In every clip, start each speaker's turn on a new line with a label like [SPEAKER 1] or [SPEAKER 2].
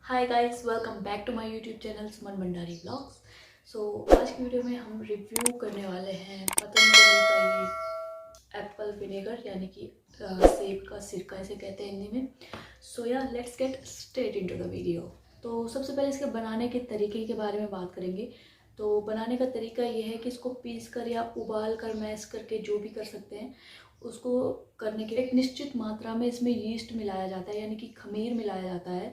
[SPEAKER 1] Hi guys, welcome back to my YouTube channel Suman Bhandari vlogs. So आज की video में हम रिव्यू करने वाले हैं पतंजलि का ये एप्पल विनेगर यानी कि सेब का सिरका इसे कहते हैं हिंदी में। सो या let's get straight into the video. तो सबसे पहले इसके बनाने के तरीके के बारे में बात करेंगे। तो बनाने का तरीका ये है कि इसको पीस कर या उबाल कर मैश करके जो भी कर सकते हैं उसको करने के लिए एक निश्चित मात्रा में इसमें यीस्ट मिलाया जाता है यानी कि खमीर मिलाया जाता है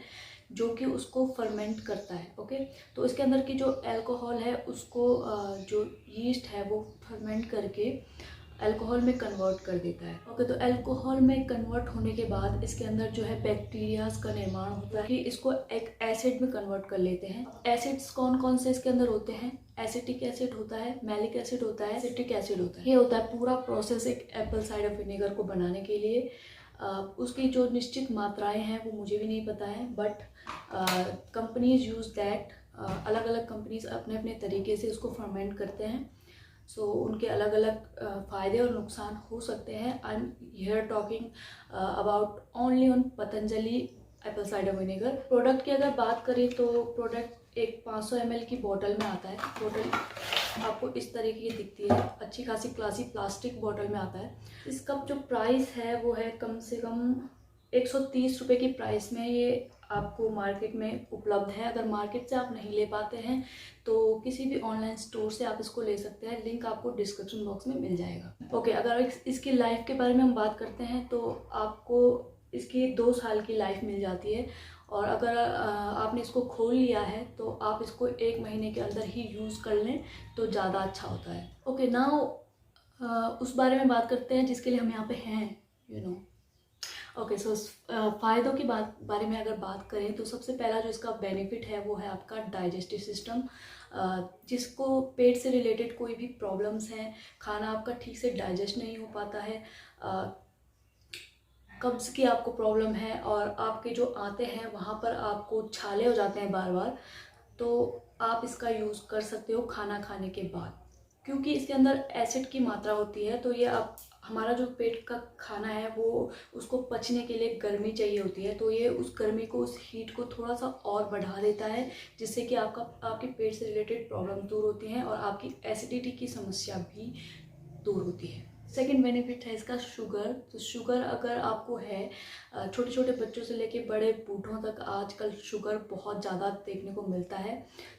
[SPEAKER 1] जो कि उसको फर्मेंट करता है। ओके, तो इसके अंदर की जो अल्कोहल है उसको जो यीस्ट है वो फर्मेंट करके अल्कोहल में कन्वर्ट कर देता है। ओके, तो अल्कोहल में कन्वर्ट होने के बाद इसके अंदर जो है बैक्टीरियाज का निर्माण होता है कि इसको एक एसिड में कन्वर्ट कर लेते हैं। एसिड्स कौन कौन से इसके अंदर होते हैं? एसिटिक एसिड होता है, मैलिक एसिड होता है, सिट्रिक एसिड होता है। ये होता है पूरा प्रोसेस एक एप्पल साइडर विनेगर को बनाने के लिए। उसकी जो निश्चित मात्राएं हैं वो मुझे भी नहीं पता है, बट कंपनीज यूज़ दैट। अलग अलग कंपनीज अपने अपने तरीके से उसको फर्मेंट करते हैं। सो उनके अलग अलग फ़ायदे और नुकसान हो सकते हैं। I am here talking about only on Patanjali Apple cider vinegar. Product की अगर बात करें तो प्रोडक्ट एक 500 ml की बोतल में आता है। बोतल आपको इस तरीके की दिखती है, अच्छी खासी क्लासी प्लास्टिक बोतल में आता है। इसका जो प्राइस है वो है कम से कम 130 रुपये की प्राइस में ये आपको मार्केट में उपलब्ध है। अगर मार्केट से आप नहीं ले पाते हैं तो किसी भी ऑनलाइन स्टोर से आप इसको ले सकते हैं, लिंक आपको डिस्क्रिप्शन बॉक्स में मिल जाएगा। ओके, अगर इसकी लाइफ के बारे में हम बात करते हैं तो आपको इसकी 2 साल की लाइफ मिल जाती है, और अगर आपने इसको खोल लिया है तो आप इसको 1 महीने के अंदर ही यूज़ कर लें तो ज़्यादा अच्छा होता है। ओके, नाउ उस बारे में बात करते हैं जिसके लिए हम यहाँ पे हैं, यू नो। ओके, सो फ़ायदों की बारे में अगर बात करें तो सबसे पहला जो इसका बेनिफिट है वो है आपका डाइजेस्टिव सिस्टम। जिसको पेट से रिलेटेड कोई भी प्रॉब्लम्स हैं, खाना आपका ठीक से डाइजेस्ट नहीं हो पाता है, कब्ज़ की आपको प्रॉब्लम है और आपके जो आते हैं वहाँ पर आपको छाले हो जाते हैं बार बार, तो आप इसका यूज़ कर सकते हो खाना खाने के बाद। क्योंकि इसके अंदर एसिड की मात्रा होती है तो ये आप हमारा जो पेट का खाना है वो उसको पचने के लिए गर्मी चाहिए होती है, तो ये उस गर्मी को, उस हीट को थोड़ा सा और बढ़ा देता है, जिससे कि आपके पेट से रिलेटेड प्रॉब्लम दूर होती हैं और आपकी एसिडिटी की समस्या भी दूर होती है। सेकेंड बेनिफिट है इसका शुगर। तो शुगर अगर आपको है, छोटे छोटे बच्चों से लेके बड़े बूढ़ों तक आजकल शुगर बहुत ज़्यादा देखने को मिलता है।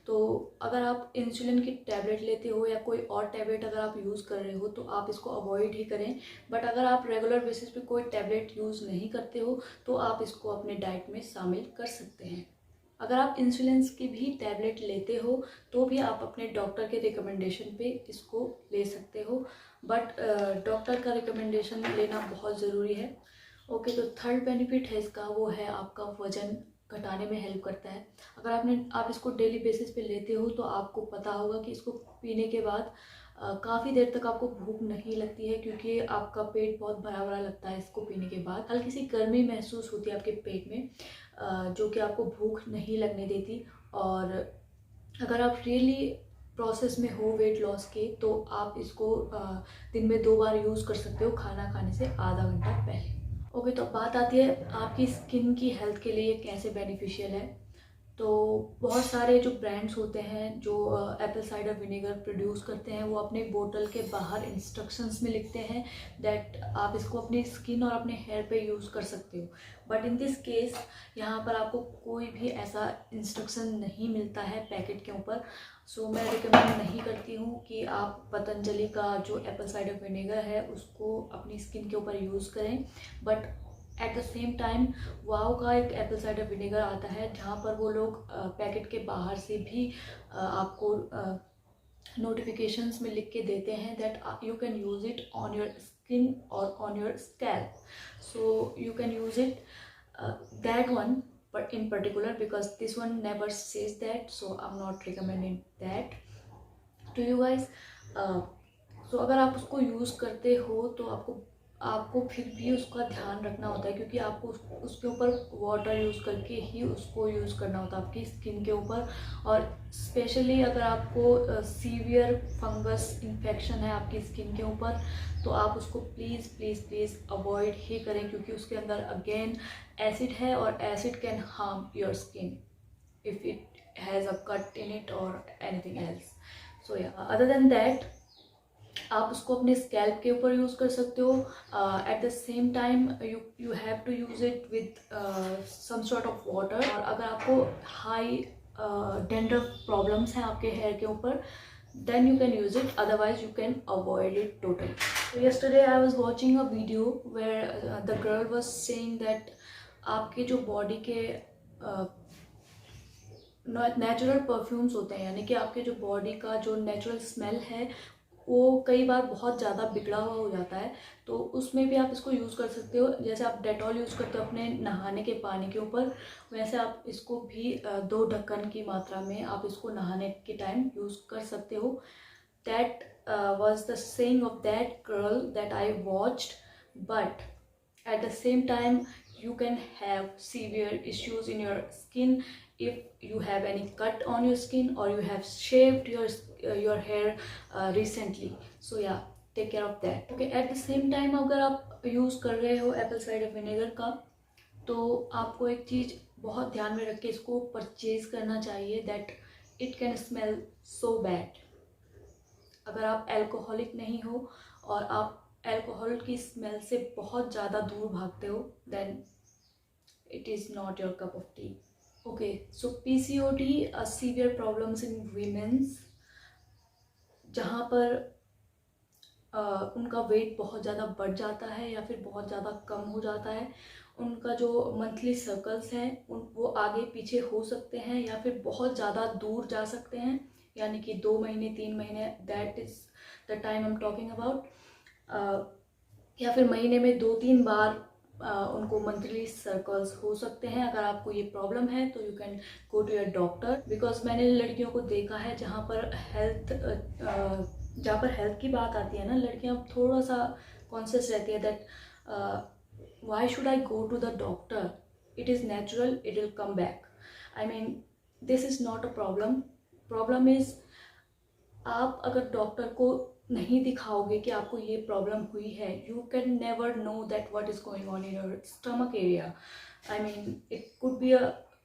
[SPEAKER 1] तो अगर आप इंसुलिन की टैबलेट लेते हो या कोई और टैबलेट अगर आप यूज़ कर रहे हो तो आप इसको अवॉइड ही करें। बट अगर आप रेगुलर बेसिस पे कोई टैबलेट यूज़ नहीं करते हो तो आप इसको अपने डाइट में शामिल कर सकते हैं। अगर आप इंसुलिन की भी टैबलेट लेते हो तो भी आप अपने डॉक्टर के रिकमेंडेशन पे इसको ले सकते हो, बट डॉक्टर का रिकमेंडेशन लेना बहुत ज़रूरी है। ओके, तो थर्ड बेनिफिट है इसका वो है आपका वज़न घटाने में हेल्प करता है। अगर आप इसको डेली बेसिस पे लेते हो तो आपको पता होगा कि इसको पीने के बाद काफ़ी देर तक आपको भूख नहीं लगती है, क्योंकि आपका पेट बहुत भरा भरा लगता है। इसको पीने के बाद हल्की सी गर्मी महसूस होती है आपके पेट में, जो कि आपको भूख नहीं लगने देती। और अगर आप रियली प्रोसेस में हो वेट लॉस के तो आप इसको दिन में 2 बार यूज़ कर सकते हो, खाना खाने से आधा घंटा पहले। ओके, तो बात आती है आपकी स्किन की हेल्थ के लिए कैसे बेनिफिशियल है। तो बहुत सारे जो ब्रांड्स होते हैं जो एप्पल साइडर विनेगर प्रोड्यूस करते हैं वो अपने बोतल के बाहर इंस्ट्रक्शंस में लिखते हैं दैट आप इसको अपनी स्किन और अपने हेयर पे यूज़ कर सकते हो। बट इन दिस केस यहाँ पर आपको कोई भी ऐसा इंस्ट्रक्शन नहीं मिलता है पैकेट के ऊपर। सो मैं रिकमेंड नहीं करती हूँ कि आप पतंजलि का जो एप्पल साइडर विनेगर है उसको अपनी स्किन के ऊपर यूज़ करें। But at the same time wow का एक एप्पल साइडर विनेगर आता है जहाँ पर वो लोग पैकेट के बाहर से भी आपको नोटिफिकेशंस में लिख के देते हैं that you can use it on your skin और on your scalp, so you can use it that one but in particular because this one never says that, so I'm not recommending that to you guys. So अगर आप उसको use करते हो तो आपको फिर भी उसका ध्यान रखना होता है, क्योंकि आपको उसके ऊपर वाटर यूज़ करके ही उसको यूज़ करना होता है आपकी स्किन के ऊपर। और स्पेशली अगर आपको सीवियर फंगस इन्फेक्शन है आपकी स्किन के ऊपर तो आप उसको प्लीज़ प्लीज़ प्लीज़ अवॉइड ही करें, क्योंकि उसके अंदर अगेन एसिड है और acid can harm your skin. if it has a cut in it or anything else. So yeah, other than that आप उसको अपने स्कैल्प के ऊपर यूज़ कर सकते हो. At the same time you have to use it with some sort of water. और अगर आपको हाई डेंड्रफ प्रॉब्लम्स हैं आपके हेयर के ऊपर, then you can use it, otherwise you can avoid it totally. So yesterday I was watching a video where the girl was saying that आपके जो body के नेचुरल परफ्यूम्स होते हैं, यानी कि आपके जो बॉडी का जो नेचुरल स्मेल है वो कई बार बहुत ज़्यादा बिगड़ा हुआ हो जाता है. तो उसमें भी आप इसको यूज़ कर सकते हो. जैसे आप डेटॉल यूज़ करते हो अपने नहाने के पानी के ऊपर, वैसे आप इसको भी 2 ढक्कन की मात्रा में आप इसको नहाने के टाइम यूज़ कर सकते हो. That was the saying of that girl that I watched. But at the same time you can have severe issues in your skin if you have any cut on your skin or you have shaved your hair recently. So yeah, take care of that. Okay, at the same time अगर आप use कर रहे हो Apple cider vinegar का, तो आपको एक चीज़ बहुत ध्यान में रख के इसको परचेज करना चाहिए, that it can smell so bad. अगर आप एल्कोहलिक नहीं हो और आप एल्कोहल की स्मेल से बहुत ज़्यादा दूर भागते हो, then it is not your cup of tea. Okay, so PCOD severe problems in womens, जहाँ पर उनका वेट बहुत ज़्यादा बढ़ जाता है या फिर बहुत ज़्यादा कम हो जाता है. उनका जो मंथली सर्कल्स हैं वो आगे पीछे हो सकते हैं या फिर बहुत ज़्यादा दूर जा सकते हैं, यानी कि 2 महीने 3 महीने, that is the time I am talking about. या फिर महीने में 2-3 बार उनको मंथली सर्कल्स हो सकते हैं. अगर आपको ये प्रॉब्लम है तो you can go to your doctor, because मैंने लड़कियों को देखा है जहाँ पर हेल्थ की बात आती है ना, लड़कियाँ थोड़ा सा कॉन्शियस रहती है that why should I go to the doctor, it is natural, it will come back. I mean this is not a problem. Problem is आप अगर डॉक्टर को नहीं दिखाओगे कि आपको ये प्रॉब्लम हुई है, you can never know that what is going on in your stomach area. I mean it could be a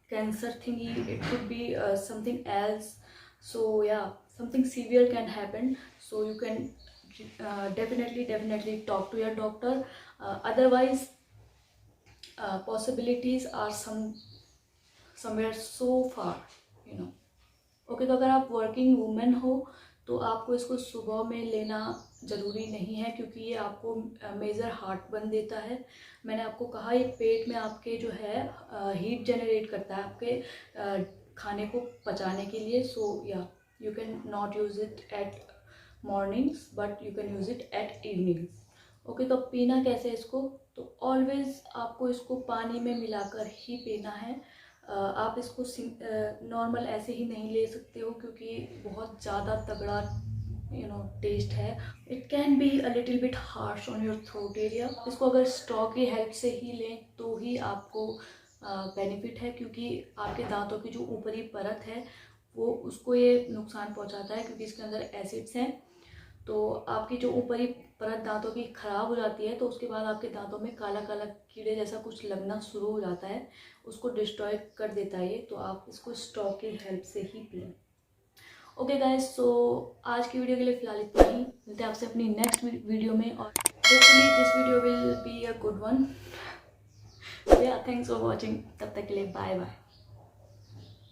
[SPEAKER 1] cancer thingy, it could be something else. So yeah, something severe can happen. So you can definitely talk to your doctor. Otherwise possibilities are somewhere so far, you know. Okay, तो अगर आप working women हो तो आपको इसको सुबह में लेना ज़रूरी नहीं है, क्योंकि ये आपको मेजर हार्ट बन देता है. मैंने आपको कहा ये पेट में आपके जो है हीट जनरेट करता है आपके खाने को पचाने के लिए. सो या, you can not use it at mornings but you can use it at evenings. Okay, तो पीना कैसे इसको, तो ऑलवेज आपको इसको पानी में मिलाकर ही पीना है. आप इसको नॉर्मल ऐसे ही नहीं ले सकते हो, क्योंकि बहुत ज़्यादा तगड़ा टेस्ट है. It can be a little bit harsh on your throat area. इसको अगर स्ट्रॉ की हेल्प से ही लें तो ही आपको बेनिफिट है, क्योंकि आपके दांतों की जो ऊपरी परत है वो उसको ये नुकसान पहुंचाता है, क्योंकि इसके अंदर एसिड्स हैं. तो आपकी जो ऊपरी परत दांतों की ख़राब हो जाती है, तो उसके बाद आपके दांतों में काला काला कीड़े जैसा कुछ लगना शुरू हो जाता है, उसको डिस्ट्रॉय कर देता है ये. तो आप इसको स्ट्रॉ की हेल्प से ही पिएं. ओके गाइस, सो आज की वीडियो के लिए फ़िलहाल इतना ही. मिलते हैं आपसे अपनी नेक्स्ट वीडियो में, और hopefully this video will be a good one. या, थैंक्स फॉर वॉचिंग. तब तक के लिए बाय बाय.